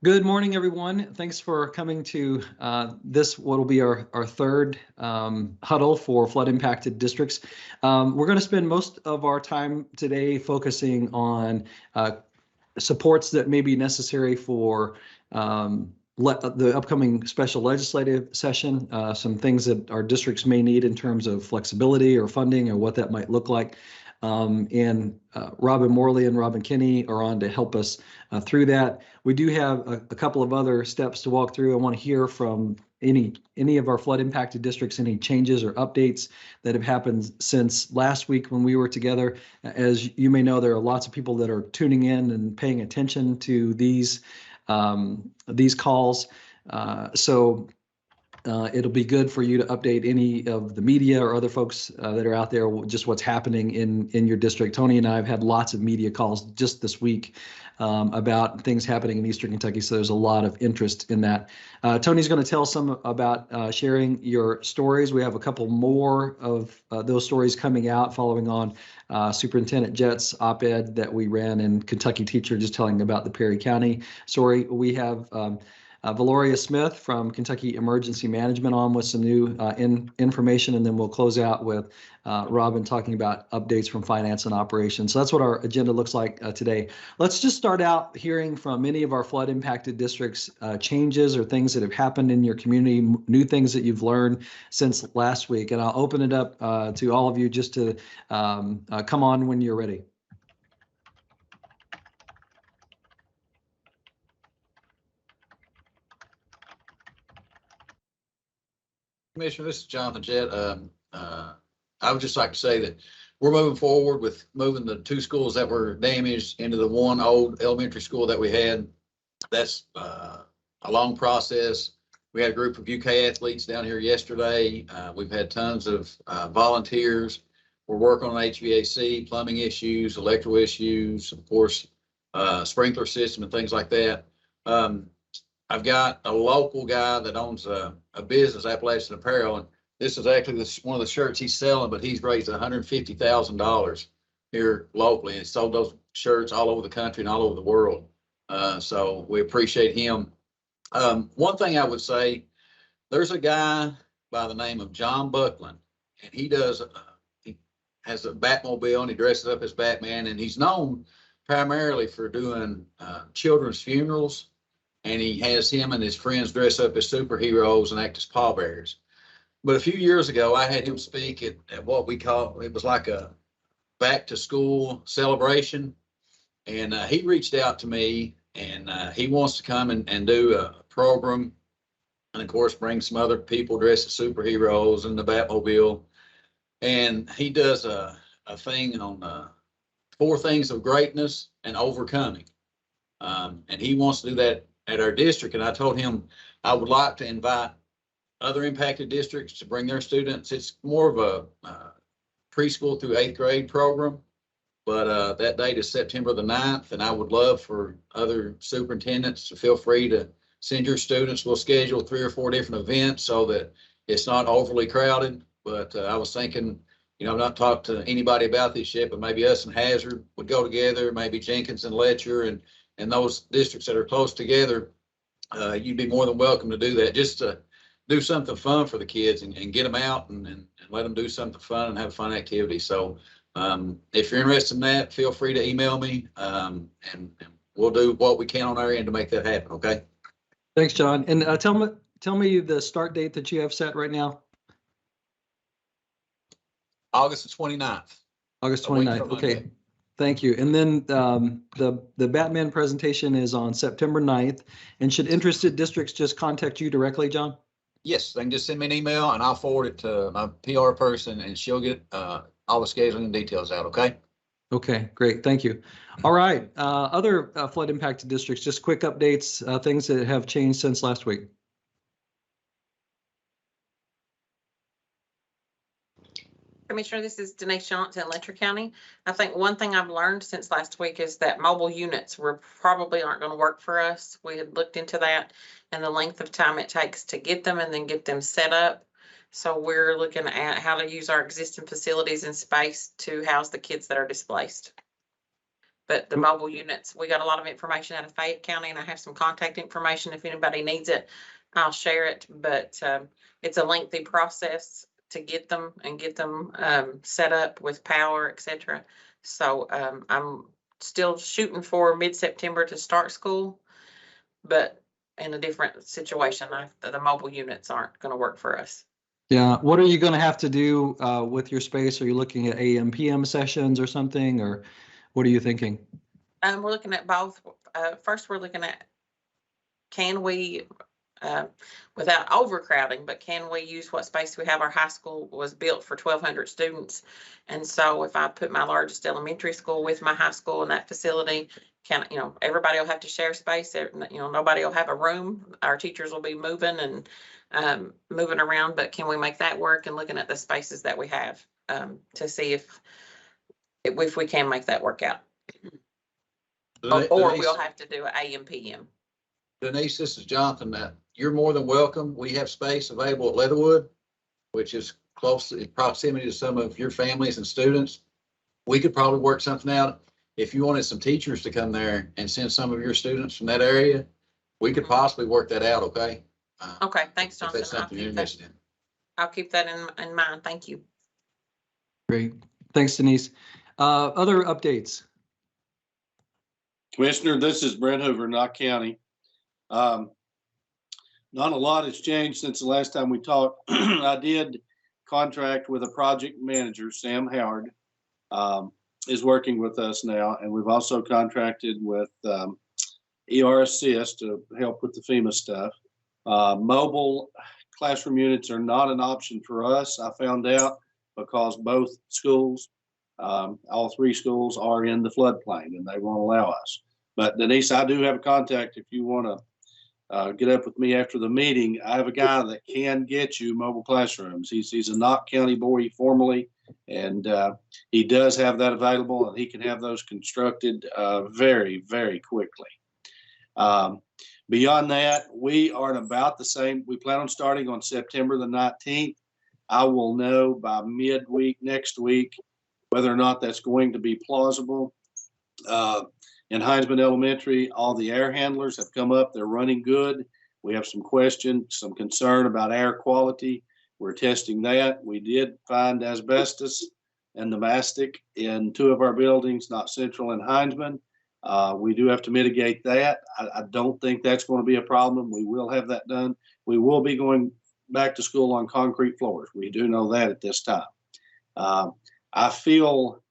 Good morning, everyone. Thanks for coming to this, what will be our third huddle for flood impacted districts. We're going to spend most of our time today focusing on supports that may be necessary for the upcoming special legislative session, some things that our districts may need in terms of flexibility or funding or what that might look like. And Robin Morley and Robin Kinney are on to help us through that. We do have a couple of other steps to walk through. I want to hear from any of our flood impacted districts, any changes or updates that have happened since last week when we were together. As you may know, there are lots of people that are tuning in and paying attention to these calls. So it'll be good for you to update any of the media or other folks that are out there, just what's happening in your district. Tony and I have had lots of media calls just this week about things happening in Eastern Kentucky, so there's a lot of interest in that. Tony's going to tell some about sharing your stories. We have a couple more of those stories coming out following on Superintendent Jett's op-ed that we ran in Kentucky Teacher, just telling about the Perry County story. We have Valoria Smith from Kentucky Emergency Management on with some new information, and then we'll close out with Robin talking about updates from finance and operations. So that's what our agenda looks like today. Let's just start out hearing from many of our flood impacted districts, changes or things that have happened in your community, new things that you've learned since last week. And I'll open it up to all of you just to come on when you're ready. Commissioner, this is Jonathan Jett. I would just like to say that we're moving forward with moving the two schools that were damaged into the one old elementary school that we had. That's a long process. We had a group of UK athletes down here yesterday. We've had tons of volunteers. We're working on HVAC, plumbing issues, electrical issues, of course, sprinkler system and things like that. I've got a local guy that owns a business, Appalachian Apparel, and this is actually one of the shirts he's selling, but he's raised $150,000 here locally and sold those shirts all over the country and all over the world. So we appreciate him. One thing I would say, there's a guy by the name of John Buckland, and he has a Batmobile and he dresses up as Batman, and he's known primarily for doing children's funerals. And he has him and his friends dress up as superheroes and act as pallbearers. But a few years ago, I had him speak at what we call, it was like a back to school celebration. And he reached out to me, and he wants to come and do a program. And of course, bring some other people dressed as superheroes in the Batmobile. And he does a thing on 4 things of greatness and overcoming. And he wants to do that at our district, and I told him I would like to invite other impacted districts to bring their students. It's more of a preschool through 8th grade program, but that date is September the 9th, and I would love for other superintendents to feel free to send your students. We'll schedule 3 or 4 different events so that it's not overly crowded, but I was thinking, I've not talked to anybody about this yet, but maybe us and Hazard would go together, maybe Jenkins and Letcher, and those districts that are close together, you'd be more than welcome to do that, just to do something fun for the kids and get them out and let them do something fun and have a fun activity. So if you're interested in that, feel free to email me, and we'll do what we can on our end to make that happen, okay? Thanks, John. And tell me the start date that you have set right now. August the 29th. August 29th, okay. Thank you. And then the Batman presentation is on September 9th. And should interested districts just contact you directly, John? Yes, they can just send me an email and I'll forward it to my PR person, and she'll get all the scheduling details out, okay? Okay, great. Thank you. All right. Other flood impacted districts, just quick updates, things that have changed since last week. Commissioner, this is Denise Johnson in Letcher County. I think one thing I've learned since last week is that mobile units probably aren't going to work for us. We had looked into that and the length of time it takes to get them and then get them set up. So we're looking at how to use our existing facilities and space to house the kids that are displaced. But the mobile units, we got a lot of information out of Fayette County, and I have some contact information. If anybody needs it, I'll share it. But it's a lengthy process to get them and get them set up with power, etc. So I'm still shooting for mid-September to start school, but in a different situation. The mobile units aren't going to work for us. Yeah. What are you going to have to do with your space? Are you looking at AM, PM sessions or something, or what are you thinking? We're looking at both. First, we're looking at, can we, without overcrowding, but can we use what space we have? Our high school was built for 1,200 students. And so if I put my largest elementary school with my high school in that facility, everybody will have to share space. Nobody will have a room. Our teachers will be moving and moving around, but can we make that work? And looking at the spaces that we have to see if we can make that work out. Or we'll have to do an AM, PM. Denise, this is Jonathan. You're more than welcome. We have space available at Leatherwood, which is close in proximity to some of your families and students. We could probably work something out. If you wanted some teachers to come there and send some of your students from that area, we could possibly work that out, okay? Okay, thanks, If Jonathan. that's something you're interested in. I'll keep that in mind. Thank you. Great. Thanks, Denise. Other updates? Commissioner, this is Brent Hoover, Knott County. Not a lot has changed since the last time we talked. I did contract with a project manager, Sam Howard, is working with us now, and we've also contracted with ER Assist to help with the FEMA stuff. Mobile classroom units are not an option for us, I found out, because both schools, all three schools are in the floodplain and they won't allow us. But Denise, I do have a contact if you want to get up with me after the meeting. I have a guy that can get you mobile classrooms. He's a Knott County boy formerly, and he does have that available, and he can have those constructed very, very quickly. Beyond that, we are at about the same. We plan on starting on September the 19th. I will know by midweek next week whether or not that's going to be plausible. In Hinesman Elementary, all the air handlers have come up. They're running good. We have some questions, some concern about air quality. We're testing that. We did find asbestos and the mastic in 2 of our buildings, Knott Central and Hinesman. We do have to mitigate that. I don't think that's going to be a problem. We will have that done. We will be going back to school on concrete floors. We do know that at this time. I feel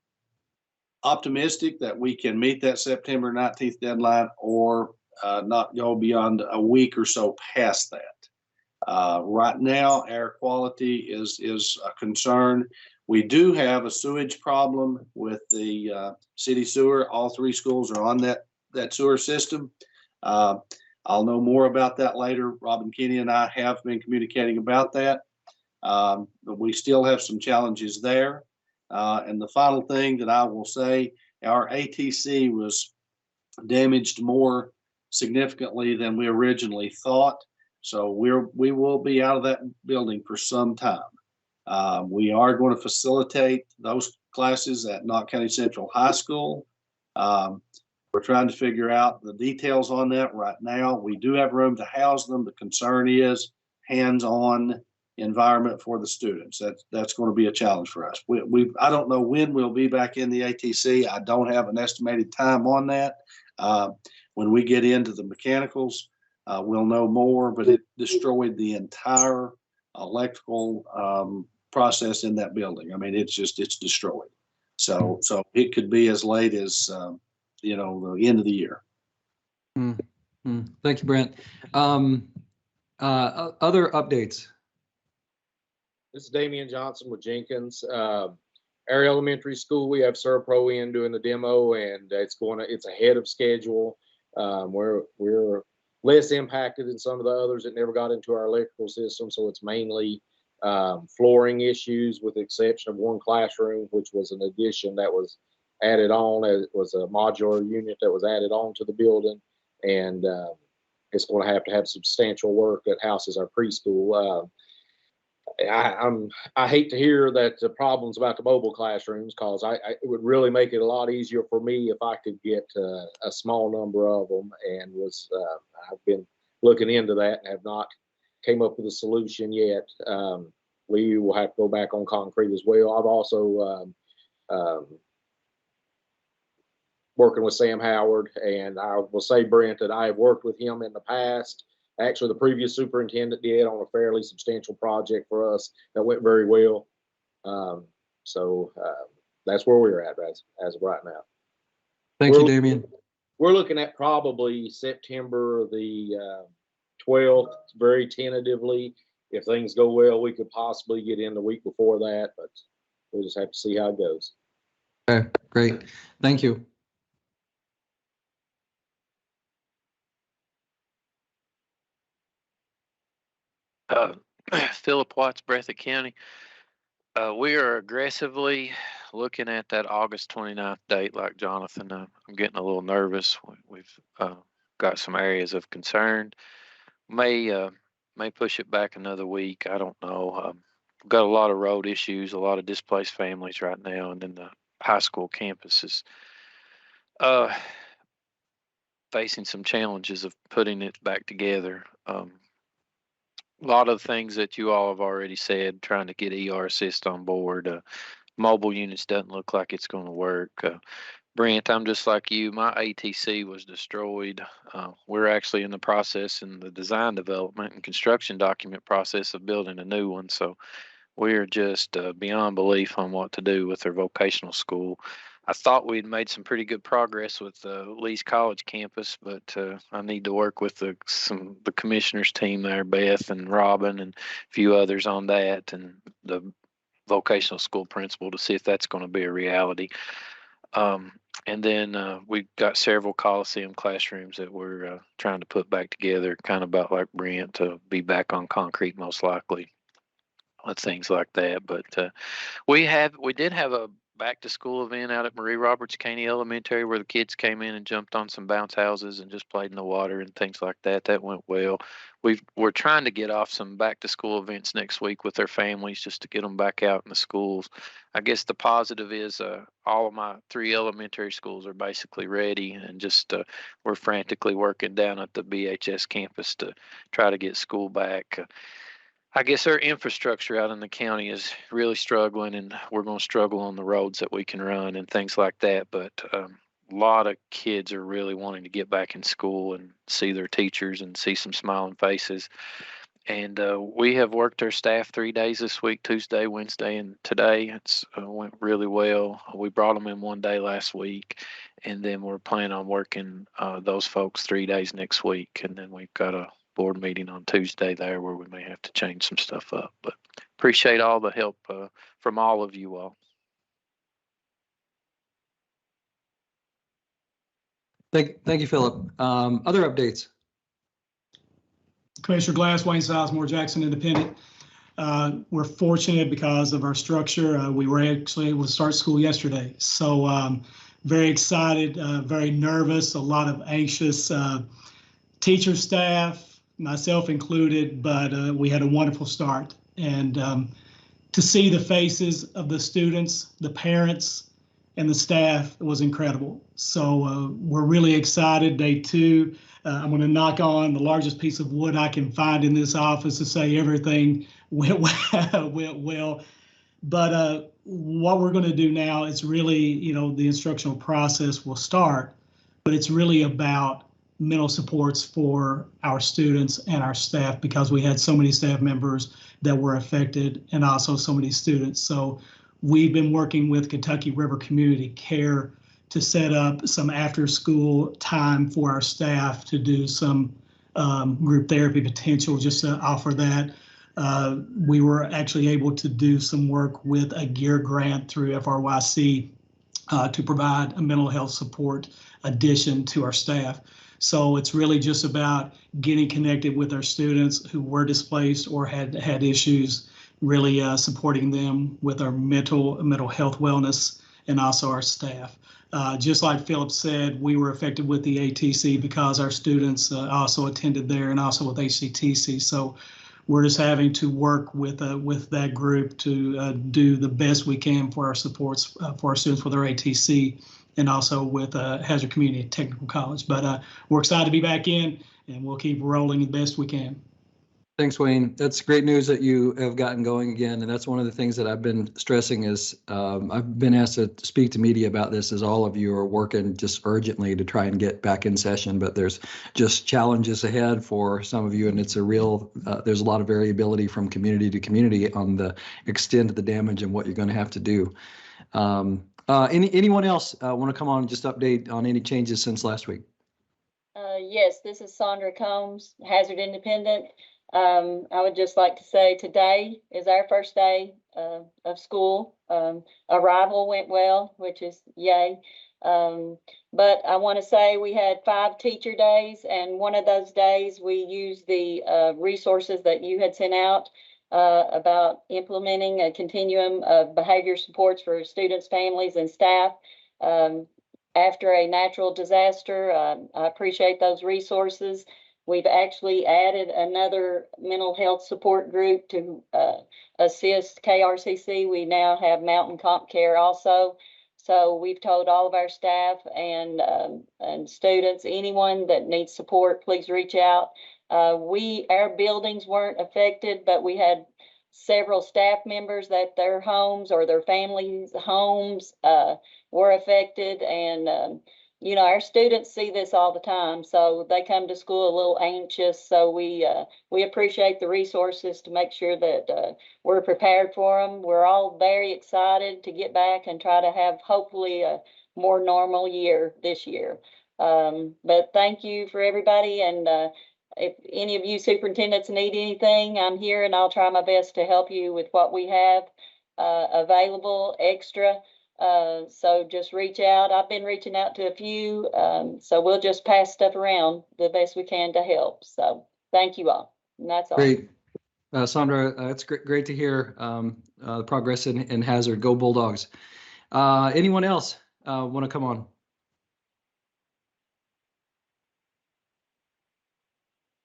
optimistic that we can meet that September 19th deadline, or not go beyond a week or so past that. Right now, air quality is a concern. We do have a sewage problem with the city sewer. All 3 schools are on that sewer system. I'll know more about that later. Robin Kinney and I have been communicating about that, but we still have some challenges there. And the final thing that I will say, our ATC was damaged more significantly than we originally thought. So we will be out of that building for some time. We are going to facilitate those classes at Knott County Central High School. We're trying to figure out the details on that right now. We do have room to house them. The concern is hands-on environment for the students. That's going to be a challenge for us. I don't know when we'll be back in the ATC. I don't have an estimated time on that. When we get into the mechanicals, we'll know more, but it destroyed the entire electrical process in that building. I mean, it's destroyed. So it could be as late as, the end of the year. Thank you, Brent. Other updates? This is Damian Johnson with Jenkins. Our elementary school, we have Serpro in doing the demo, and it's ahead of schedule. We're less impacted than some of the others that never got into our electrical system. So it's mainly flooring issues, with the exception of 1 classroom, which was an addition that was added on. It was a modular unit that was added on to the building, and it's going to have substantial work that houses our preschool. I hate to hear that the problems about the mobile classrooms, because it would really make it a lot easier for me if I could get a small number of them. And I've been looking into that and have not came up with a solution yet. We will have to go back on concrete as well. I've also working with Sam Howard, and I will say, Brent, that I have worked with him in the past. Actually, the previous superintendent did on a fairly substantial project for us that went very well. So that's where we're at as of right now. Thank you, Damian. We're looking at probably September the 12th, very tentatively. If things go well, we could possibly get in the week before that, but we'll just have to see how it goes. Okay, great. Thank you. Philip Watts, Breathitt County. We are aggressively looking at that August 29th date, like Jonathan. I'm getting a little nervous. We've got some areas of concern. May push it back another week. I don't know. We've got a lot of road issues, a lot of displaced families right now, and then the high school campus is facing some challenges of putting it back together. A lot of things that you all have already said, trying to get ER Assist on board. Mobile units doesn't look like it's going to work. Brent, I'm just like you. My ATC was destroyed. We're actually in the process in the design development and construction document process of building a new one. So we're just beyond belief on what to do with their vocational school. I thought we'd made some pretty good progress with the Lee's College campus, but I need to work with the commissioner's team there, Beth and Robin and a few others on that, and the vocational school principal to see if that's going to be a reality. And then we've got several Coliseum classrooms that we're trying to put back together, kind of about like Brent, to be back on concrete most likely, things like that. But we did have a back to school event out at Marie Roberts Caney Elementary where the kids came in and jumped on some bounce houses and just played in the water and things like that. That went well. We're trying to get off some back to school events next week with their families just to get them back out in the schools. I guess the positive is all of my 3 elementary schools are basically ready, and just we're frantically working down at the BHS campus to try to get school back. I guess our infrastructure out in the county is really struggling, and we're going to struggle on the roads that we can run and things like that. But a lot of kids are really wanting to get back in school and see their teachers and see some smiling faces. And we have worked our staff 3 days this week, Tuesday, Wednesday, and today. It's went really well. We brought them in 1 day last week, and then we're planning on working those folks 3 days next week. And then we've got a board meeting on Tuesday there where we may have to change some stuff up, but appreciate all the help from all of you all. Thank you, Philip. Other updates? Commissioner Glass, Wayne Sizemore, Jackson Independent. We're fortunate because of our structure. We were actually able to start school yesterday. So very excited, very nervous, a lot of anxious teacher staff, myself included, but we had a wonderful start. And to see the faces of the students, the parents, and the staff was incredible. So we're really excited. Day 2, I'm going to knock on the largest piece of wood I can find in this office to say everything went well. But what we're going to do now is really, the instructional process will start, but it's really about mental supports for our students and our staff, because we had so many staff members that were affected and also so many students. So we've been working with Kentucky River Community Care to set up some after school time for our staff to do some group therapy potential, just to offer that. We were actually able to do some work with a GEAR grant through FRYC to provide a mental health support addition to our staff. So it's really just about getting connected with our students who were displaced or had issues, really supporting them with our mental health wellness, and also our staff. Just like Philip said, we were affected with the ATC because our students also attended there, and also with HCTC. So we're just having to work with that group to do the best we can for our supports for our students with our ATC and also with Hazard Community Technical College. But we're excited to be back in, and we'll keep rolling the best we can. Thanks, Wayne. That's great news that you have gotten going again. And that's one of the things that I've been stressing is I've been asked to speak to media about this as all of you are working just urgently to try and get back in session. But there's just challenges ahead for some of you. And it's a real, there's a lot of variability from community to community on the extent of the damage and what you're going to have to do. Anyone else want to come on and just update on any changes since last week? Yes, this is Sandra Combs, Hazard Independent. I would just like to say today is our first day of school. Arrival went well, which is yay. But I want to say we had 5 teacher days, and one of those days we used the resources that you had sent out about implementing a continuum of behavior supports for students, families, and staff. After a natural disaster, I appreciate those resources. We've actually added another mental health support group to assist KRCC. We now have Mountain Comp Care also. So we've told all of our staff and students, anyone that needs support, please reach out. Our buildings weren't affected, but we had several staff members that their homes or their families' homes were affected, and you know, our students see this all the time, so they come to school a little anxious. So we appreciate the resources to make sure that we're prepared for them. We're all very excited to get back and try to have hopefully a more normal year this year. But thank you for everybody, and if any of you superintendents need anything, I'm here and I'll try my best to help you with what we have available extra. So just reach out. I've been reaching out to a few, so we'll just pass stuff around the best we can to help. So thank you all. And that's all. Great. Sandra, it's great to hear the progress in Hazard. Go Bulldogs. Anyone else want to come on?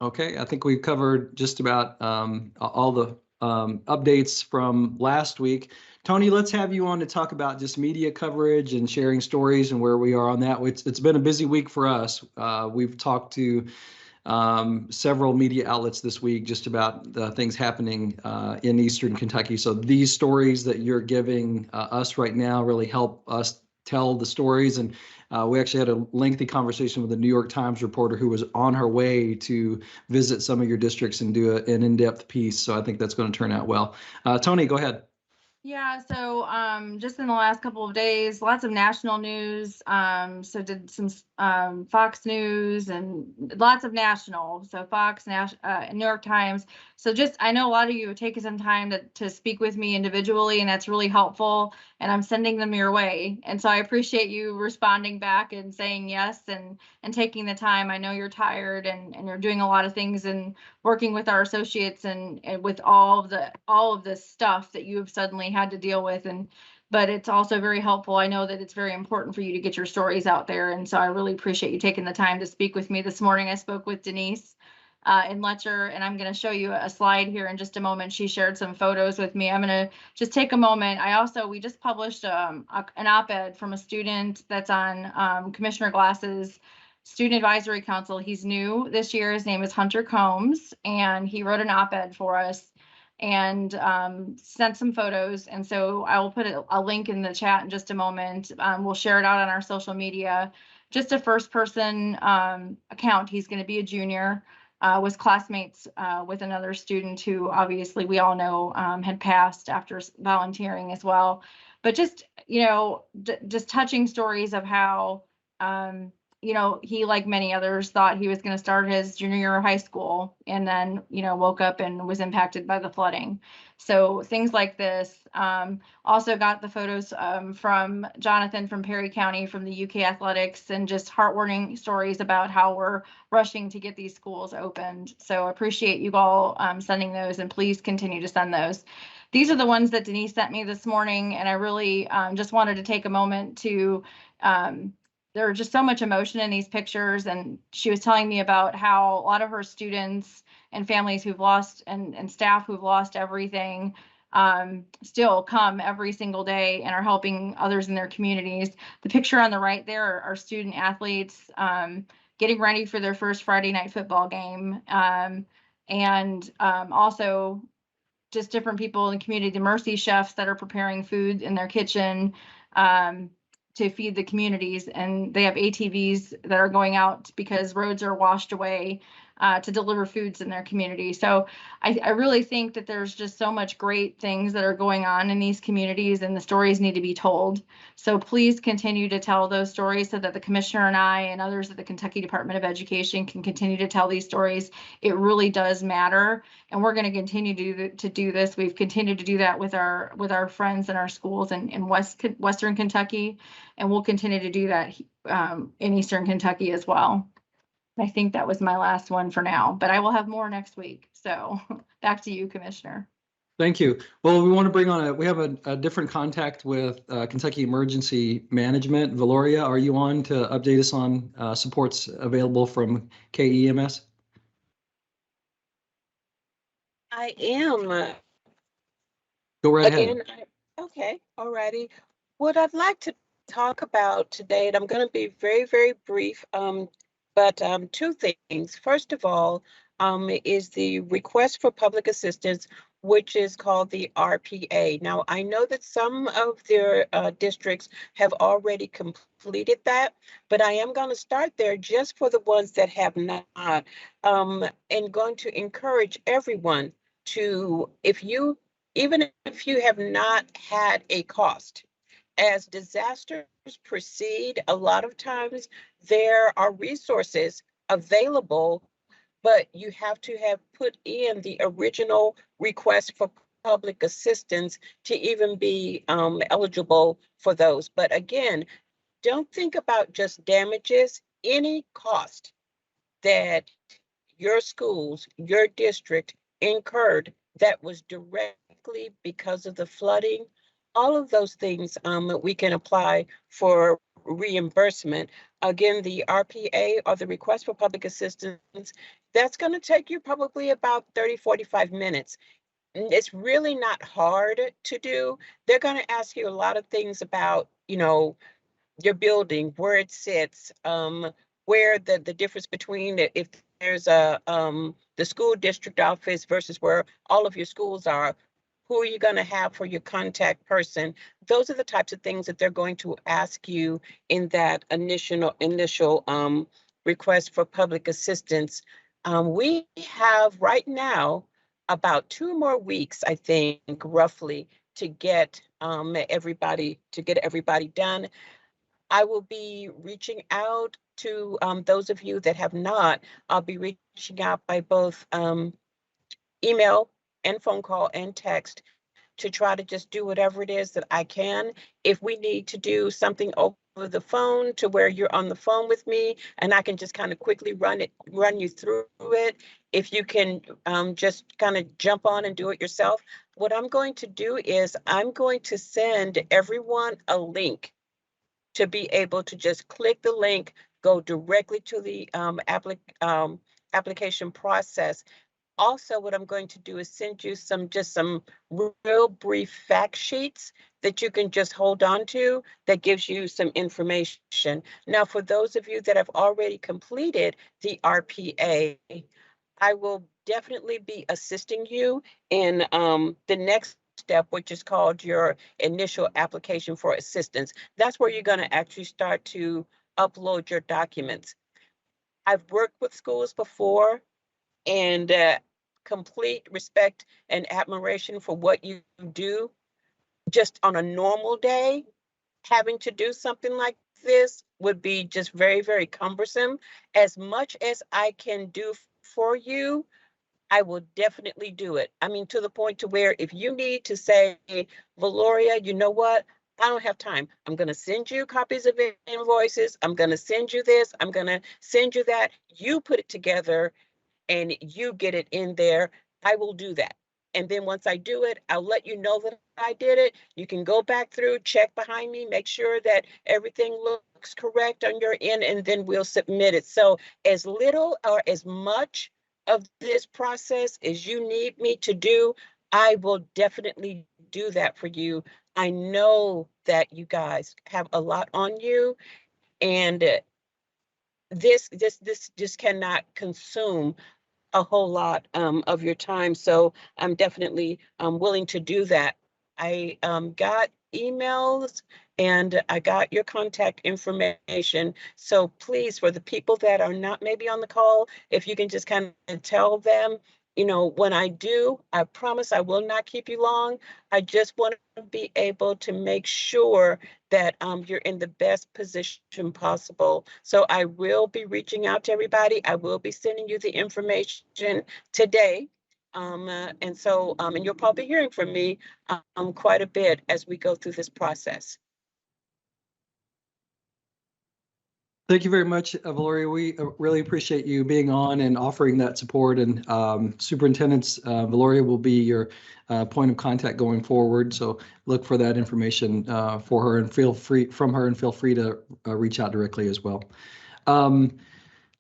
Okay, I think we've covered just about all the updates from last week. Tony, let's have you on to talk about just media coverage and sharing stories and where we are on that. It's been a busy week for us. We've talked to several media outlets this week just about the things happening in Eastern Kentucky. So these stories that you're giving us right now really help us tell the stories. And we actually had a lengthy conversation with a New York Times reporter who was on her way to visit some of your districts and do an in-depth piece. So I think that's going to turn out well. Tony, go ahead. Yeah, so just in the last couple of days, lots of national news. So did some Fox News and lots of national. So Fox, New York Times. So just, I know a lot of you have taken some time to speak with me individually, and that's really helpful. And I'm sending them your way. And so I appreciate you responding back and saying yes and taking the time. I know you're tired and you're doing a lot of things and working with our associates and with all of the stuff that you have suddenly had to deal with. But it's also very helpful. I know that it's very important for you to get your stories out there. And so I really appreciate you taking the time to speak with me this morning. I spoke with Denise in Letcher, and I'm going to show you a slide here in just a moment. She shared some photos with me. I'm going to just take a moment. We just published an op-ed from a student that's on Commissioner Glass's Student Advisory Council. He's new this year. His name is Hunter Combs, and he wrote an op-ed for us and sent some photos. And so I will put a link in the chat in just a moment. We'll share it out on our social media. Just a first person account. He's going to be a junior, was classmates with another student who obviously we all know had passed after volunteering as well. But just, just touching stories of how, he, like many others, thought he was going to start his junior year of high school and then, woke up and was impacted by the flooding. So things like this. Also got the photos from Jonathan from Perry County from the UK Athletics, and just heartwarming stories about how we're rushing to get these schools opened. So appreciate you all sending those, and please continue to send those. These are the ones that Denise sent me this morning, and I really just wanted to take a moment to there just so much emotion in these pictures. And she was telling me about how a lot of her students and families who've lost and staff who've lost everything still come every single day and are helping others in their communities. The picture on the right there are student athletes getting ready for their first Friday night football game. And also just different people in the community, the Mercy chefs that are preparing food in their kitchen to feed the communities. And they have ATVs that are going out because roads are washed away to deliver foods in their community. So I really think that there's just so much great things that are going on in these communities, and the stories need to be told. So please continue to tell those stories so that the commissioner and I and others at the Kentucky Department of Education can continue to tell these stories. It really does matter, and we're going to continue to do this. We've continued to do that with our friends and our schools in Western Kentucky, and we'll continue to do that in Eastern Kentucky as well. I think that was my last one for now, but I will have more next week. So back to you, Commissioner. Thank you. Well, we want to bring on we have a different contact with Kentucky Emergency Management. Valoria, are you on to update us on supports available from KEMS? I am. Go right ahead. Again, okay, alrighty. What I'd like to talk about today, and I'm going to be very, very brief, but two things. First of all, is the request for public assistance, which is called the RPA. Now, I know that some of their districts have already completed that, but I am going to start there just for the ones that have not, and going to encourage everyone to, even if you have not had a cost, as disasters proceed, a lot of times there are resources available, but you have to have put in the original request for public assistance to even be eligible for those. But again, don't think about just damages. Any cost that your schools, your district incurred that was directly because of the flooding, all of those things we can apply for reimbursement. Again, the RPA, or the request for public assistance, that's going to take you probably about 30, 45 minutes. It's really not hard to do. They're going to ask you a lot of things about, your building, where it sits, where the difference between if there's the school district office versus where all of your schools are. Who are you going to have for your contact person? Those are the types of things that they're going to ask you in that initial request for public assistance. We have right now about 2 more weeks, I think, roughly, to get everybody done. I will be reaching out to those of you that have not. I'll be reaching out by both email and phone call and text to try to just do whatever it is that I can. If we need to do something over the phone to where you're on the phone with me and I can just kind of quickly run you through it. If you can just kind of jump on and do it yourself. What I'm going to do is I'm going to send everyone a link to be able to just click the link, go directly to the application process. Also, what I'm going to do is send you some real brief fact sheets that you can just hold on to that gives you some information. Now, for those of you that have already completed the RPA, I will definitely be assisting you in the next step, which is called your initial application for assistance. That's where you're going to actually start to upload your documents. I've worked with schools before, and complete respect and admiration for what you do. Just on a normal day, having to do something like this would be just very, very cumbersome. As much as I can do for you, I will definitely do it. I mean, to the point to where if you need to say, Valoria, you know what? I don't have time. I'm going to send you copies of invoices. I'm going to send you this. I'm going to send you that. You put it together and you get it in there. I will do that. And then once I do it, I'll let you know that I did it. You can go back through, check behind me, make sure that everything looks correct on your end, and then we'll submit it. So as little or as much of this process as you need me to do, I will definitely do that for you. I know that you guys have a lot on you, and this just cannot consume a whole lot of your time. So I'm definitely willing to do that. I got emails and I got your contact information. So please, for the people that are not maybe on the call, if you can just kind of tell them, you know, when I do, I promise I will not keep you long. I just want to be able to make sure that you're in the best position possible. So I will be reaching out to everybody. I will be sending you the information today. And you'll probably be hearing from me quite a bit as we go through this process. Thank you very much, Valeria. We really appreciate you being on and offering that support. And Superintendent Valeria will be your point of contact going forward. So look for that information for her and feel free to reach out directly as well.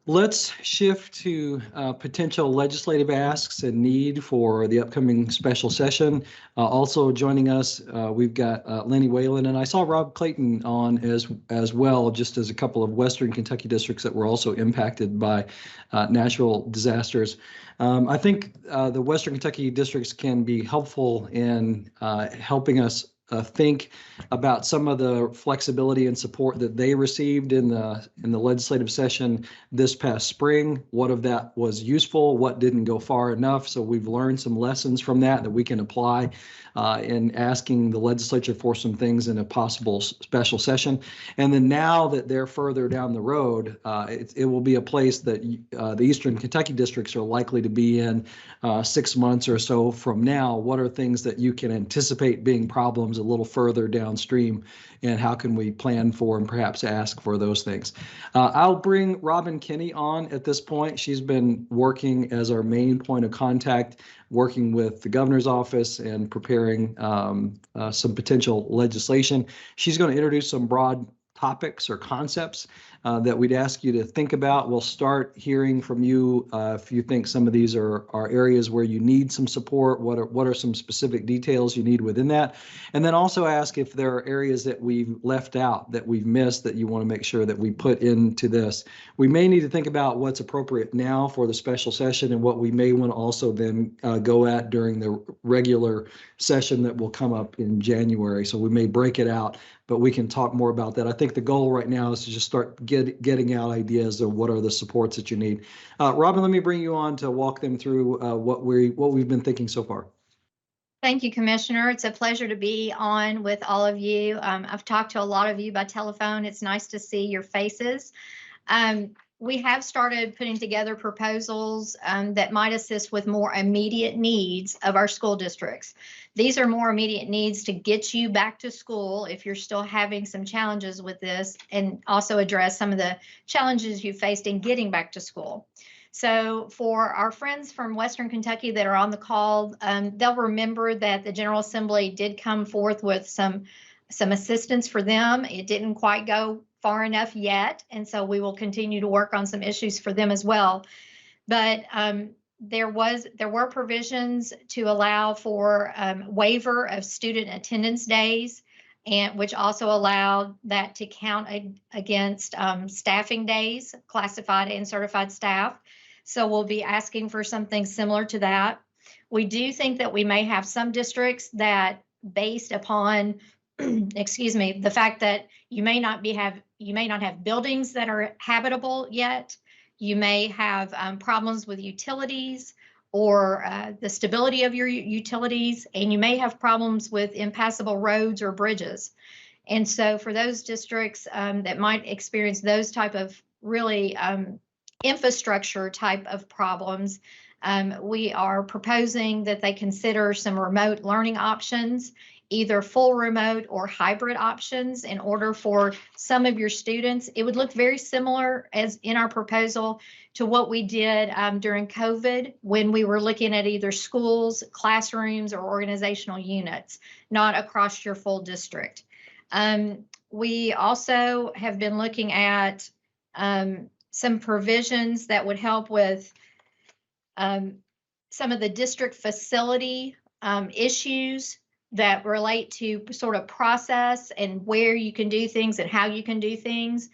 Let's shift to potential legislative asks and need for the upcoming special session. Also joining us, we've got Lenny Whalen, and I saw Rob Clayton on as well, just as a couple of Western Kentucky districts that were also impacted by natural disasters. I think the Western Kentucky districts can be helpful in helping us think about some of the flexibility and support that they received in the legislative session this past spring. What of that was useful? What didn't go far enough? So we've learned some lessons from that we can apply in asking the legislature for some things in a possible special session. And then now that they're further down the road, it will be a place that the Eastern Kentucky districts are likely to be in 6 months or so from now. What are things that you can anticipate being problems a little further downstream, and how can we plan for and perhaps ask for those things? I'll bring Robin Kinney on at this point. She's been working as our main point of contact, working with the governor's office and preparing some potential legislation. She's going to introduce some broad topics or concepts that we'd ask you to think about. We'll start hearing from you if you think some of these are areas where you need some support. What are some specific details you need within that? And then also ask if there are areas that we've left out, that we've missed, that you want to make sure that we put into this. We may need to think about what's appropriate now for the special session and what we may want to also then go at during the regular session that will come up in January. So we may break it out, but we can talk more about that. I think the goal right now is to just start getting out ideas of what are the supports that you need. Robin, let me bring you on to walk them through what we've been thinking so far. Thank you, Commissioner. It's a pleasure to be on with all of you. I've talked to a lot of you by telephone. It's nice to see your faces. We have started putting together proposals that might assist with more immediate needs of our school districts. These are more immediate needs to get you back to school if you're still having some challenges with this, and also address some of the challenges you faced in getting back to school. So for our friends from Western Kentucky that are on the call, they'll remember that the General Assembly did come forth with some assistance for them. It didn't quite go far enough yet, and so we will continue to work on some issues for them as well. But there were provisions to allow for waiver of student attendance days, and which also allowed that to count against staffing days, classified and certified staff. So we'll be asking for something similar to that. We do think that we may have some districts that, based upon excuse me, the fact that you may not have buildings that are habitable yet. You may have problems with utilities or the stability of your utilities, and you may have problems with impassable roads or bridges. And so for those districts that might experience those type of really infrastructure type of problems, we are proposing that they consider some remote learning options either full remote or hybrid options in order for some of your students. It would look very similar as in our proposal to what we did during COVID when we were looking at either schools, classrooms, or organizational units, not across your full district. We also have been looking at some provisions that would help with some of the district facility issues that relate to sort of process and where you can do things and how you can do things.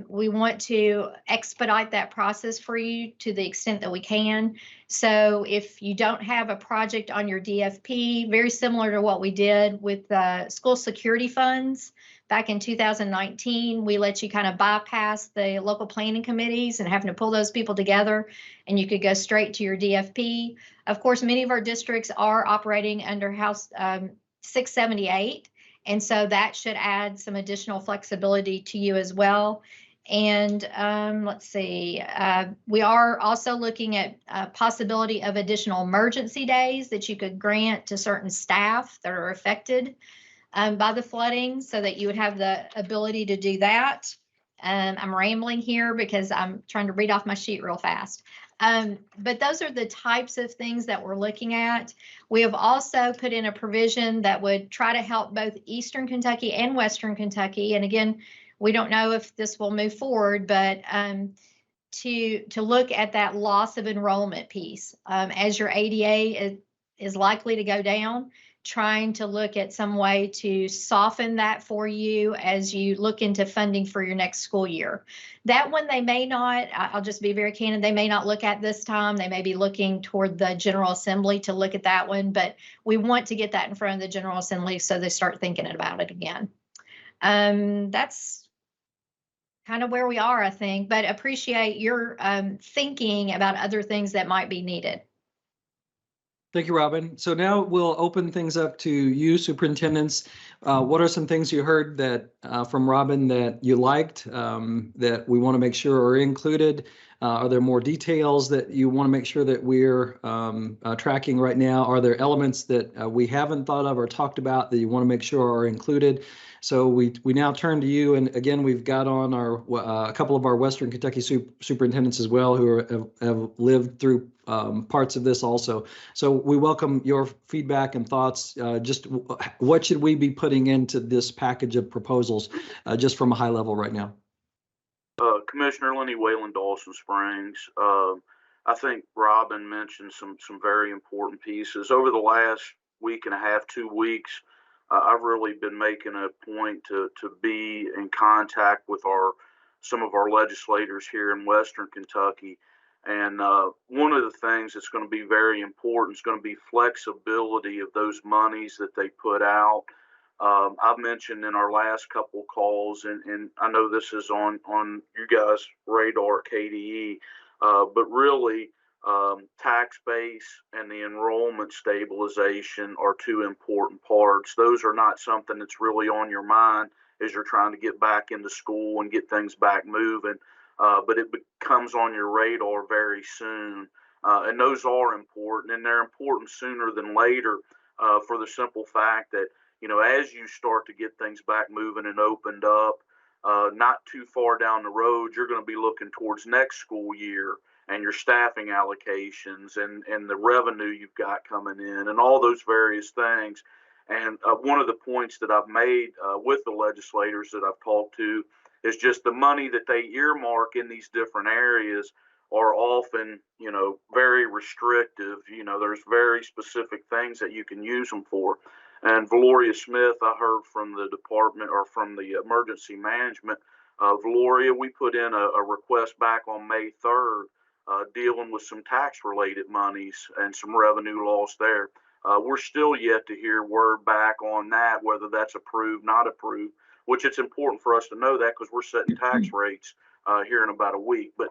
We want to expedite that process for you to the extent that we can. So if you don't have a project on your DFP, very similar to what we did with school security funds back in 2019, we let you kind of bypass the local planning committees and having to pull those people together, and you could go straight to your DFP. Of course, many of our districts are operating under House 678. And so that should add some additional flexibility to you as well. And let's see, we are also looking at possibility of additional emergency days that you could grant to certain staff that are affected by the flooding, so that you would have the ability to do that. I'm rambling here because I'm trying to read off my sheet real fast. But those are the types of things that we're looking at. We have also put in a provision that would try to help both Eastern Kentucky and Western Kentucky. And again, we don't know if this will move forward, but to look at that loss of enrollment piece as your ADA is likely to go down, trying to look at some way to soften that for you as you look into funding for your next school year. That one they may not, I'll just be very candid, they may not look at this time. They may be looking toward the General Assembly to look at that one, but we want to get that in front of the General Assembly so they start thinking about it again. That's kind of where we are, I think, but appreciate your thinking about other things that might be needed. Thank you, Robin. So now we'll open things up to you, superintendents. What are some things you heard that from Robin that you liked that we want to make sure are included? Are there more details that you want to make sure that we're tracking right now? Are there elements that we haven't thought of or talked about that you want to make sure are included? So we now turn to you, and again, we've got on our a couple of our Western Kentucky superintendents as well who have lived through parts of this also. So we welcome your feedback and thoughts. Just what should we be putting into this package of proposals, just from a high level right now? Commissioner Lenny Whalen, Dawson Springs. I think Robin mentioned some very important pieces. Over the last week and a half, 2 weeks, I've really been making a point to be in contact with some of our legislators here in Western Kentucky. And one of the things that's going to be very important is going to be flexibility of those monies that they put out. I've mentioned in our last couple calls, and I know this is on you guys' radar at KDE, but really tax base and the enrollment stabilization are two important parts. Those are not something that's really on your mind as you're trying to get back into school and get things back moving, but it becomes on your radar very soon. And those are important, and they're important sooner than later for the simple fact that, you know, as you start to get things back moving and opened up, not too far down the road, you're going to be looking towards next school year and your staffing allocations and the revenue you've got coming in and all those various things. And one of the points that I've made with the legislators that I've talked to is just the money that they earmark in these different areas are often, you know, very restrictive. You know, there's very specific things that you can use them for. And Valoria Smith, I heard from the department or from the emergency management, Valoria, we put in a request back on May 3rd dealing with some tax related monies and some revenue loss there. We're still yet to hear word back on that, whether that's approved, not approved, which it's important for us to know that because we're setting tax rates here in about a week. But,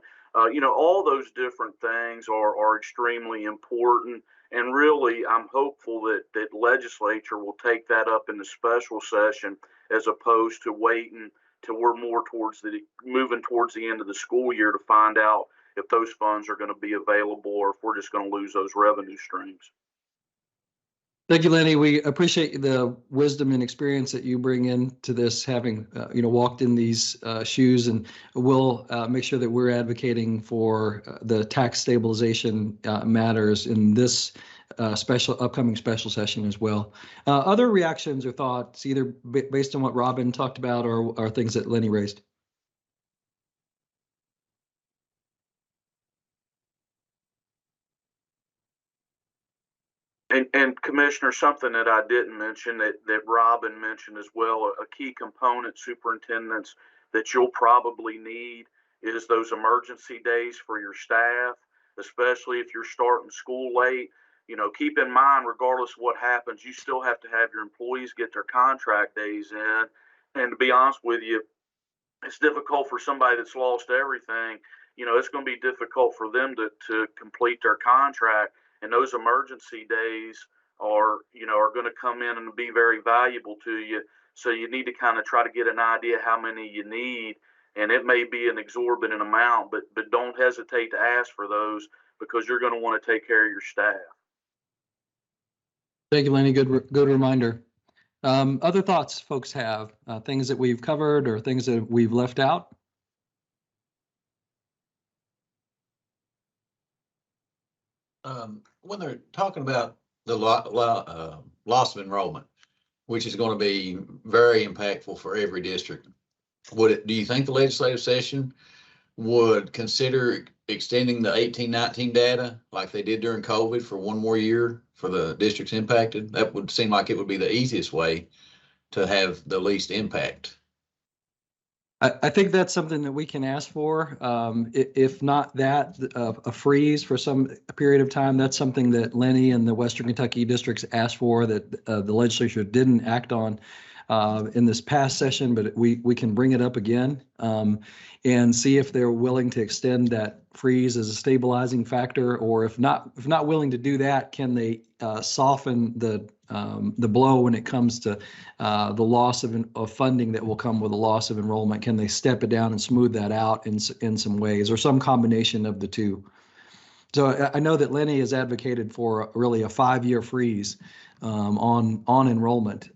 you know, all those different things are extremely important. And really, I'm hopeful that legislature will take that up in the special session as opposed to waiting till we're more moving towards the end of the school year to find out if those funds are going to be available or if we're just going to lose those revenue streams. Thank you, Lenny. We appreciate the wisdom and experience that you bring into this, having walked in these shoes, and we'll make sure that we're advocating for the tax stabilization matters in this upcoming special session as well. Other reactions or thoughts, either based on what Robin talked about or things that Lenny raised? And Commissioner, something that I didn't mention that Robin mentioned as well, a key component, superintendents, that you'll probably need is those emergency days for your staff, especially if you're starting school late. Keep in mind, regardless of what happens, you still have to have your employees get their contract days in. And to be honest with you, it's difficult for somebody that's lost everything. It's going to be difficult for them to complete their contract. And those emergency days are going to come in and be very valuable to you. So you need to kind of try to get an idea how many you need. And it may be an exorbitant amount, but don't hesitate to ask for those, because you're going to want to take care of your staff. Thank you, Lenny. Good reminder. Other thoughts folks have, things that we've covered or things that we've left out? When they're talking about the loss of enrollment, which is going to be very impactful for every district, do you think the legislative session would consider extending the 18-19 data like they did during COVID for one more year for the districts impacted? That would seem like it would be the easiest way to have the least impact. I think that's something that we can ask for. If not that, a freeze for some period of time, that's something that Lenny and the Western Kentucky districts asked for that the legislature didn't act on in this past session, but we can bring it up again and see if they're willing to extend that freeze as a stabilizing factor, or if not willing to do that, can they soften the blow when it comes to the loss of funding that will come with a loss of enrollment? Can they step it down and smooth that out in some ways, or some combination of the two? So I know that Lenny has advocated for really a 5-year freeze on enrollment.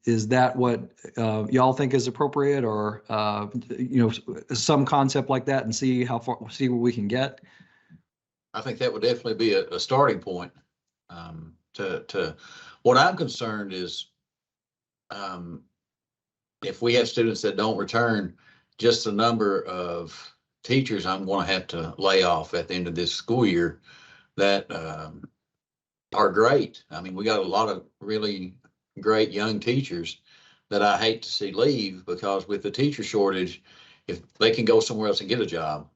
Is that what y'all think is appropriate, or some concept like that, and see what we can get? I think that would definitely be a starting point. To what I'm concerned is, if we have students that don't return, just the number of teachers I'm going to have to lay off at the end of this school year that are great. I mean, we got a lot of really great young teachers that I hate to see leave, because with the teacher shortage, if they can go somewhere else and get a job,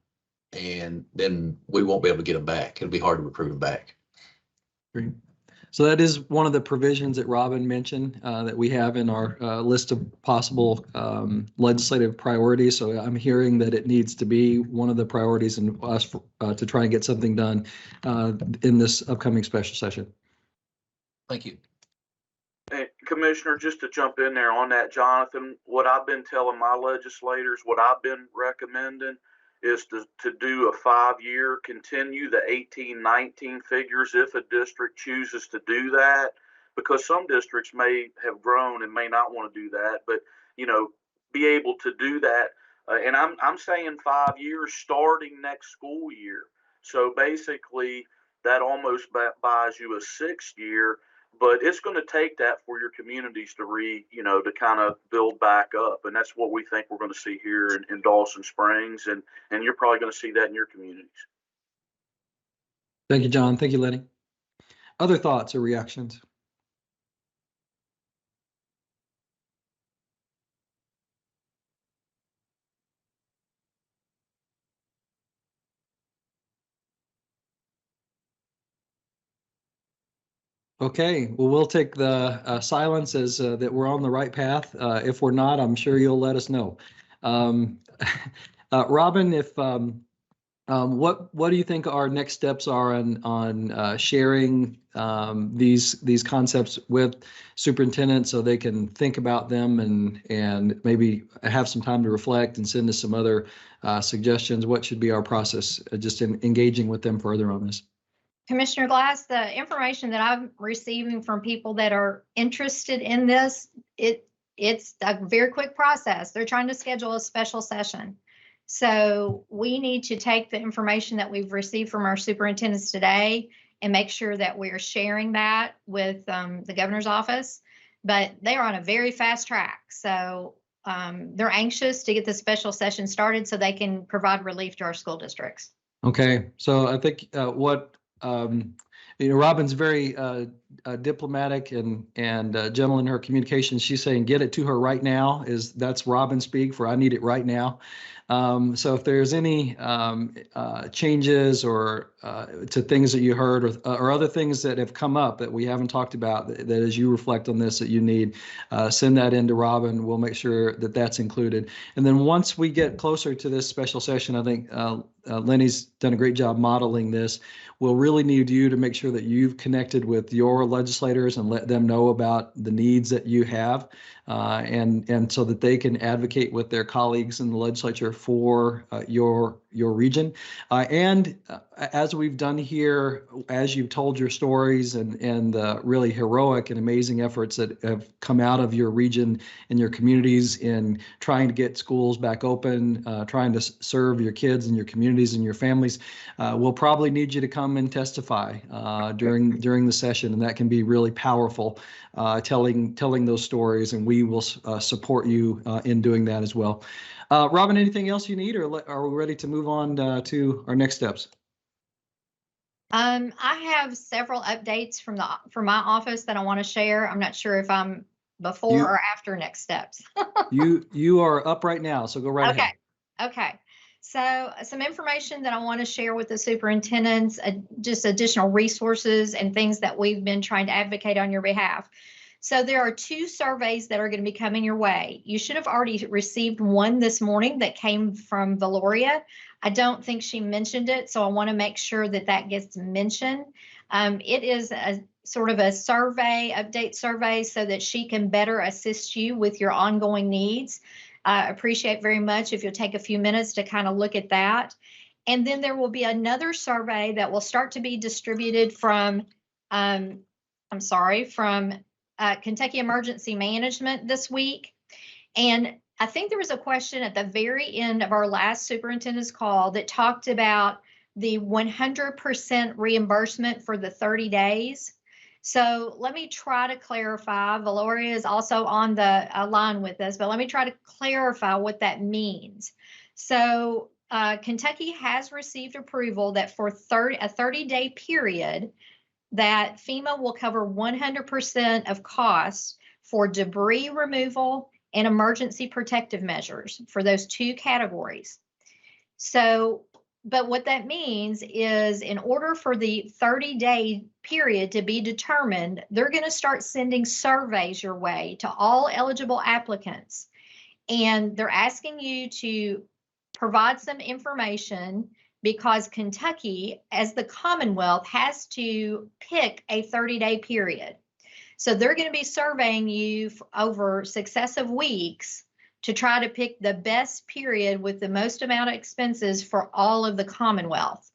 and then we won't be able to get them back. It'll be hard to recruit them back. Great. So that is one of the provisions that Robin mentioned that we have in our list of possible legislative priorities. So I'm hearing that it needs to be one of the priorities in us to try and get something done in this upcoming special session. Thank you. Hey, Commissioner, just to jump in there on that, Jonathan, what I've been telling my legislators, what I've been recommending is to do a 5-year, continue the 18-19 figures if a district chooses to do that, because some districts may have grown and may not want to do that, but be able to do that. And I'm saying 5 years starting next school year. So basically that almost buys you a 6th year, but it's going to take that for your communities to to kind of build back up. And that's what we think we're going to see here in Dawson Springs. And you're probably going to see that in your communities. Thank you, John. Thank you, Lenny. Other thoughts or reactions? Okay, well, we'll take the silence as that we're on the right path. If we're not, I'm sure you'll let us know. Robin, if what do you think our next steps are on sharing these concepts with superintendents so they can think about them and maybe have some time to reflect and send us some other suggestions? What should be our process just in engaging with them further on this? Commissioner Glass, the information that I'm receiving from people that are interested in this, it's a very quick process. They're trying to schedule a special session. So we need to take the information that we've received from our superintendents today and make sure that we are sharing that with the governor's office. But they are on a very fast track. So they're anxious to get the special session started so they can provide relief to our school districts. Okay, so I think Robin's very diplomatic and gentle in her communication. She's saying, "Get it to her right now." That's Robin speak for "I need it right now." So if there's any changes or to things that you heard or other things that have come up that we haven't talked about, that as you reflect on this that you need, send that in to Robin. We'll make sure that that's included. And then once we get closer to this special session, I think Lenny's done a great job modeling this. We'll really need you to make sure that you've connected with your legislators and let them know about the needs that you have, and so that they can advocate with their colleagues in the legislature for your region. And as we've done here, as you've told your stories and really heroic and amazing efforts that have come out of your region and your communities in trying to get schools back open, trying to serve your kids and your communities and your families, we'll probably need you to come and testify during the session, and that can be really powerful, telling those stories, and we will support you in doing that as well. Robin, anything else you need, or are we ready to move on to our next steps? I have several updates from my office that I want to share. I'm not sure if I'm before or after next steps. You are up right now, so go right ahead. Okay. So some information that I want to share with the superintendents, just additional resources and things that we've been trying to advocate on your behalf. So there are 2 surveys that are going to be coming your way. You should have already received one this morning that came from Valoria. I don't think she mentioned it, so I want to make sure that that gets mentioned. It is a sort of a update survey, so that she can better assist you with your ongoing needs. I appreciate very much if you'll take a few minutes to kind of look at that. And then there will be another survey that will start to be distributed from Kentucky Emergency Management this week. And I think there was a question at the very end of our last superintendent's call that talked about the 100% reimbursement for the 30 days. So let me try to clarify. Valoria is also on the line with us, but let me try to clarify what that means. So Kentucky has received approval that for a 30-day period, that FEMA will cover 100% of costs for debris removal and emergency protective measures for those 2 categories. So, but what that means is, in order for the 30-day period to be determined, they're going to start sending surveys your way to all eligible applicants. And they're asking you to provide some information, because Kentucky, as the Commonwealth, has to pick a 30-day period. So they're going to be surveying you over successive weeks to try to pick the best period with the most amount of expenses for all of the Commonwealth.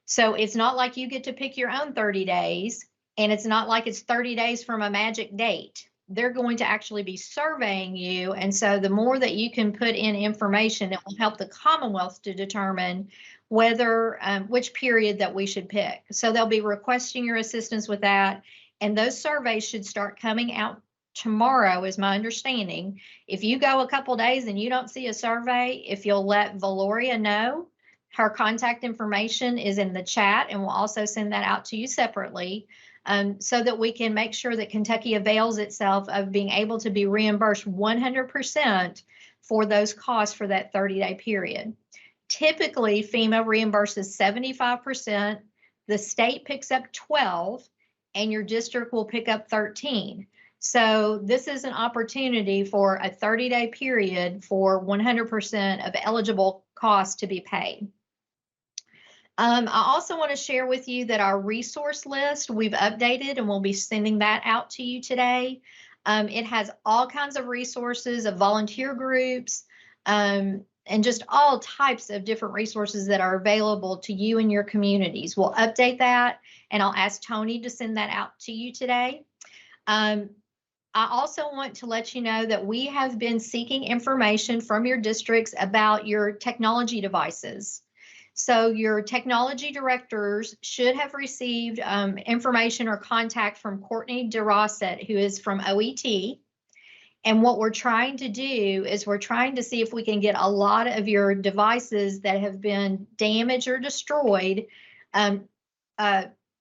So it's not like you get to pick your own 30 days, and it's not like it's 30 days from a magic date. They're going to actually be surveying you. And so the more that you can put in information, it will help the Commonwealth to determine whether, which period that we should pick. So they'll be requesting your assistance with that. And those surveys should start coming out tomorrow, is my understanding. If you go a couple days and you don't see a survey, if you'll let Valoria know, her contact information is in the chat, and we'll also send that out to you separately, so that we can make sure that Kentucky avails itself of being able to be reimbursed 100% for those costs for that 30-day period. Typically, FEMA reimburses 75%, the state picks up 12%, and your district will pick up 13%. So this is an opportunity for a 30-day period for 100% of eligible costs to be paid. I also want to share with you that our resource list, we've updated, and we'll be sending that out to you today. It has all kinds of resources of volunteer groups, and just all types of different resources that are available to you and your communities. We'll update that, and I'll ask Tony to send that out to you today. I also want to let you know that we have been seeking information from your districts about your technology devices. So your technology directors should have received information or contact from Courtney DeRosset, who is from OET. And what we're trying to do is we're trying to see if we can get a lot of your devices that have been damaged or destroyed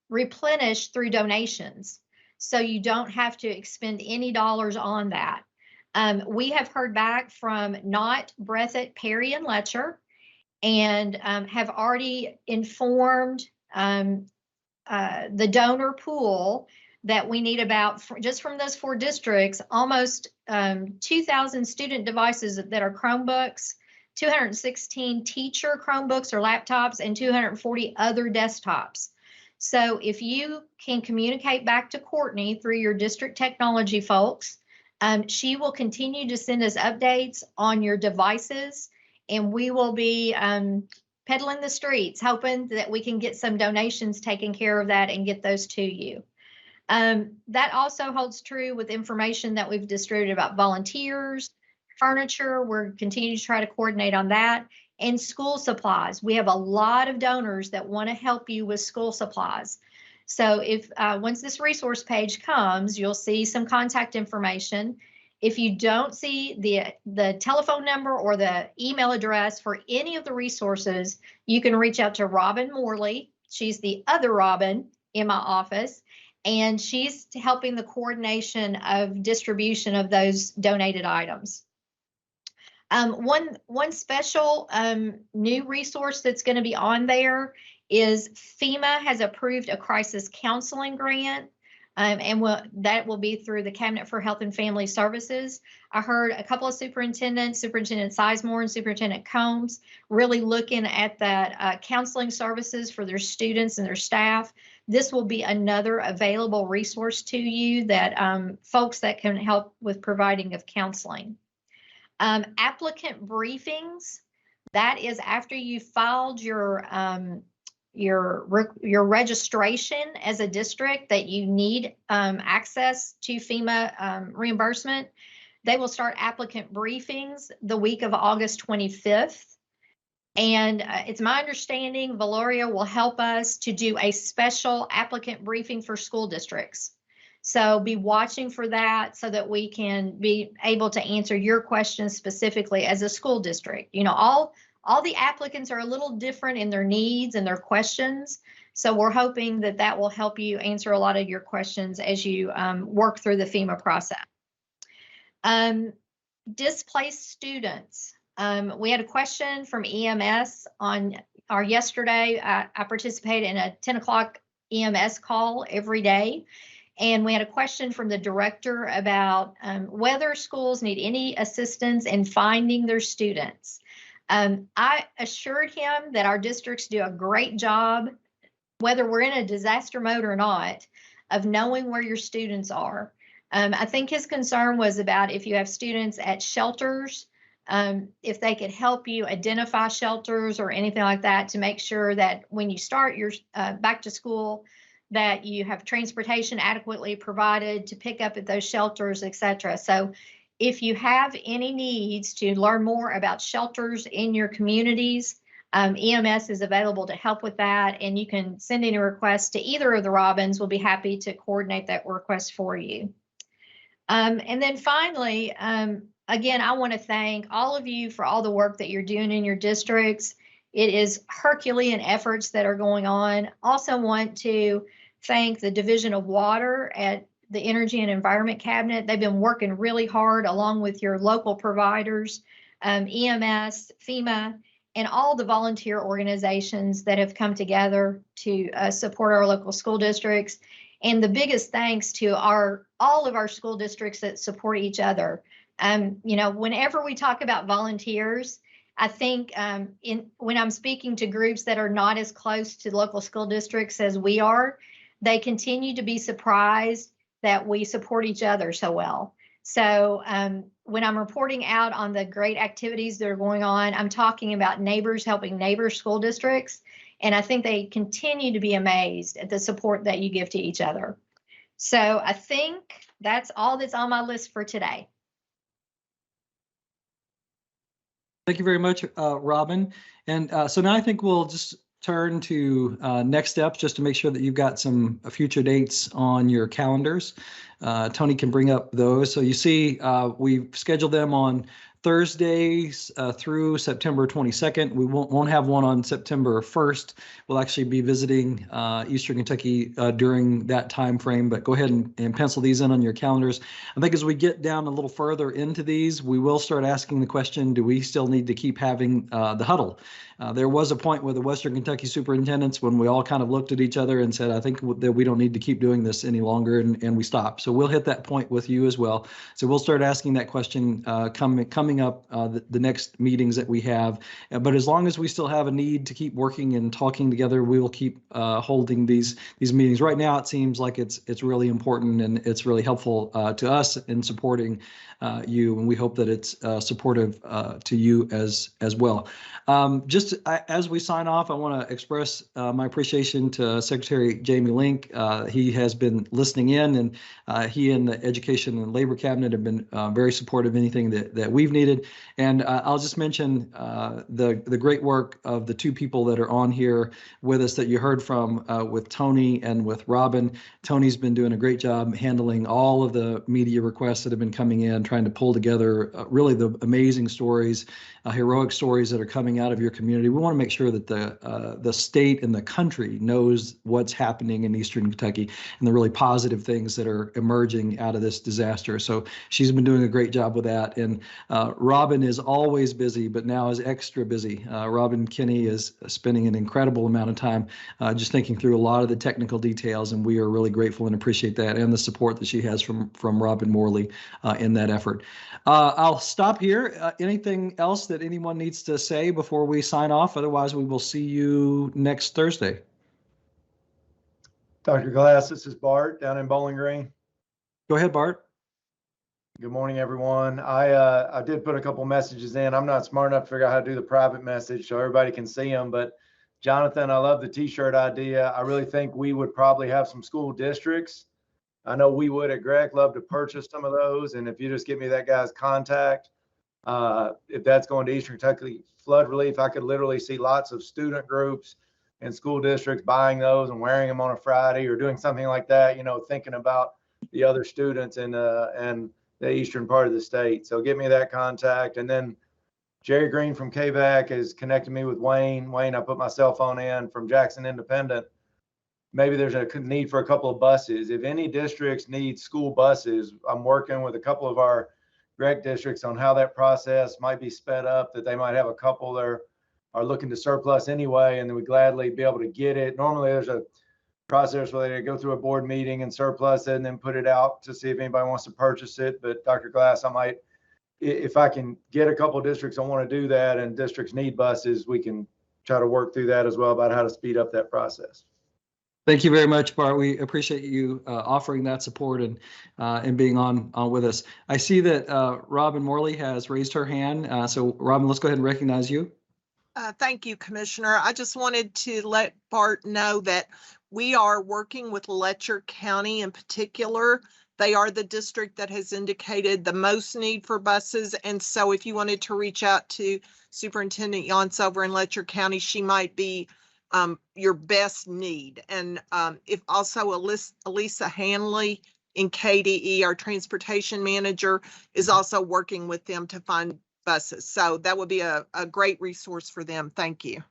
replenished through donations, so you don't have to expend any dollars on that. We have heard back from Knott, Breathitt, Perry, and Letcher, and have already informed the donor pool that we need about, just from those 4 districts, almost 2,000 student devices that are Chromebooks, 216 teacher Chromebooks or laptops, and 240 other desktops. So if you can communicate back to Courtney through your district technology folks, she will continue to send us updates on your devices, and we will be peddling the streets, hoping that we can get some donations taken care of that and get those to you. That also holds true with information that we've distributed about volunteers, furniture. We're continuing to try to coordinate on that, and school supplies. We have a lot of donors that want to help you with school supplies. So if once this resource page comes, you'll see some contact information. If you don't see the telephone number or the email address for any of the resources, you can reach out to Robin Morley. She's the other Robin in my office, and she's helping the coordination of distribution of those donated items. One special new resource that's going to be on there is FEMA has approved a crisis counseling grant, and that will be through the Cabinet for Health and Family Services. I heard a couple of superintendents, Superintendent Sizemore and Superintendent Combs, really looking at that counseling services for their students and their staff. This will be another available resource to you that folks that can help with providing of counseling. Applicant briefings, that is after you filed your registration as a district that you need access to FEMA reimbursement. They will start applicant briefings the week of August 25th. And it's my understanding Valoria will help us to do a special applicant briefing for school districts. So be watching for that so that we can be able to answer your questions specifically as a school district. You know, all the applicants are a little different in their needs and their questions. So we're hoping that that will help you answer a lot of your questions as you work through the FEMA process. Displaced students. We had a question from EMS on our yesterday. I participate in a 10 o'clock EMS call every day. And we had a question from the director about whether schools need any assistance in finding their students. I assured him that our districts do a great job, whether we're in a disaster mode or not, of knowing where your students are. I think his concern was about if you have students at shelters, if they could help you identify shelters or anything like that to make sure that when you start your back to school, that you have transportation adequately provided to pick up at those shelters, et cetera. So if you have any needs to learn more about shelters in your communities, EMS is available to help with that. And you can send any requests to either of the Robins. We'll be happy to coordinate that request for you. And then finally, again, I want to thank all of you for all the work that you're doing in your districts. It is Herculean efforts that are going on. Also want to thank the Division of Water at the Energy and Environment Cabinet. They've been working really hard along with your local providers, EMS, FEMA, and all the volunteer organizations that have come together to support our local school districts. And the biggest thanks to all of our school districts that support each other. You know, whenever we talk about volunteers, I think when I'm speaking to groups that are not as close to local school districts as we are, they continue to be surprised that we support each other so well. So when I'm reporting out on the great activities that are going on, I'm talking about neighbors helping neighbor school districts. And I think they continue to be amazed at the support that you give to each other. So I think that's all that's on my list for today. Thank you very much, Robin. And so now I think we'll just turn to next steps, just to make sure that you've got some future dates on your calendars. Tony can bring up those. So you see, we've scheduled them on Thursdays through September 22nd. We won't have one on September 1st. We'll actually be visiting Eastern Kentucky during that time frame, but go ahead and pencil these in on your calendars. I think as we get down a little further into these, we will start asking the question, do we still need to keep having the huddle? There was a point with the Western Kentucky superintendents when we all kind of looked at each other and said, I think that we don't need to keep doing this any longer, and we stopped. So we'll hit that point with you as well. So we'll start asking that question coming up the next meetings that we have. But as long as we still have a need to keep working and talking together, we will keep holding these meetings. Right now, it seems like it's really important and it's really helpful to us in supporting you, and we hope that it's supportive to you as well. Just as we sign off, I want to express my appreciation to Secretary Jamie Link. He has been listening in, and he and the Education and Labor Cabinet have been very supportive of anything that we've needed. And I'll just mention the great work of the two people that are on here with us that you heard from with Tony and with Robin. Tony's been doing a great job handling all of the media requests that have been coming in, trying to pull together really the amazing stories, heroic stories that are coming out of your community. We want to make sure that the state and the country knows what's happening in Eastern Kentucky and the really positive things that are emerging out of this disaster. So she's been doing a great job with that. And Robin is always busy, but now is extra busy. Robin Kinney is spending an incredible amount of time just thinking through a lot of the technical details, and we are really grateful and appreciate that and the support that she has from Robin Morley in that effort. I'll stop here. Anything else that anyone needs to say before we sign off? Otherwise, we will see you next Thursday. Dr. Glass, this is Bart down in Bowling Green. Go ahead, Bart. Good morning, everyone. I did put a couple messages in. I'm not smart enough to figure out how to do the private message so everybody can see them, but Jonathan, I love the t-shirt idea. I really think we would probably have some school districts. I know we would at Greg love to purchase some of those. And if you just give me that guy's contact, if that's going to Eastern Kentucky flood relief, I could literally see lots of student groups and school districts buying those and wearing them on a Friday or doing something like that, you know, thinking about the other students in and the eastern part of the state. So give me that contact. And then Jerry Green from KVAC has connected me with Wayne. Wayne, I put my cell phone in from Jackson Independent. Maybe there's a need for a couple of buses. If any districts need school buses, I'm working with a couple of our Greg districts on how that process might be sped up, that they might have a couple that are looking to surplus anyway, and then we gladly be able to get it. Normally there's a process where they go through a board meeting and surplus it and then put it out to see if anybody wants to purchase it. But Dr. Glass, I might, if I can get a couple of districts that want to do that and districts need buses, we can try to work through that as well about how to speed up that process. Thank you very much, Bart. We appreciate you offering that support and being on with us. I see that Robin Morley has raised her hand. So Robin, let's go ahead and recognize you. Thank you, Commissioner. I just wanted to let Bart know that we are working with Letcher County in particular. They are the district that has indicated the most need for buses. And so if you wanted to reach out to Superintendent Yance over in Letcher County, she might be your best need. And if also Elisa Hanley in KDE, our transportation manager, is also working with them to find buses. So that would be a great resource for them. Thank you.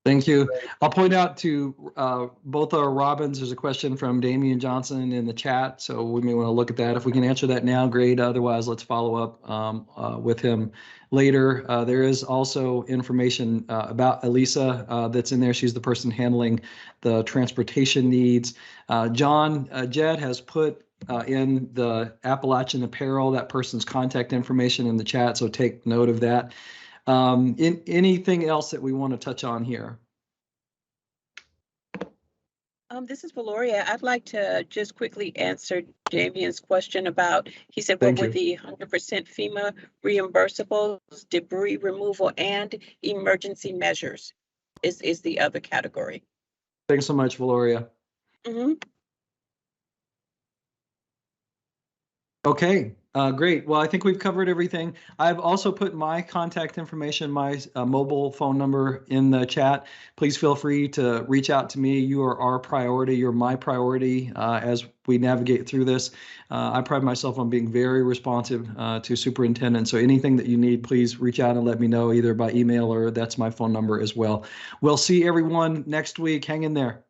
Thank you. I'll point out to both our Robins, there's a question from Damian Johnson in the chat, so we may want to look at that. If we can answer that now, great. Otherwise, let's follow up with him later. There is also information about Elisa that's in there. She's the person handling the transportation needs. John Jed has put in the Appalachian Apparel, that person's contact information in the chat, so take note of that. Anything else that we want to touch on here? This is Valoria. I'd like to just quickly answer Damien's question about, he said, what Thank were you. the 100% FEMA reimbursables, debris removal, and emergency measures is the other category. Thanks so much, Valoria. Okay, great. Well, I think we've covered everything. I've also put my contact information, my mobile phone number in the chat. Please feel free to reach out to me. You are our priority. You're my priority as we navigate through this. I pride myself on being very responsive to superintendent. So anything that you need, please reach out and let me know either by email or that's my phone number as well. We'll see everyone next week. Hang in there.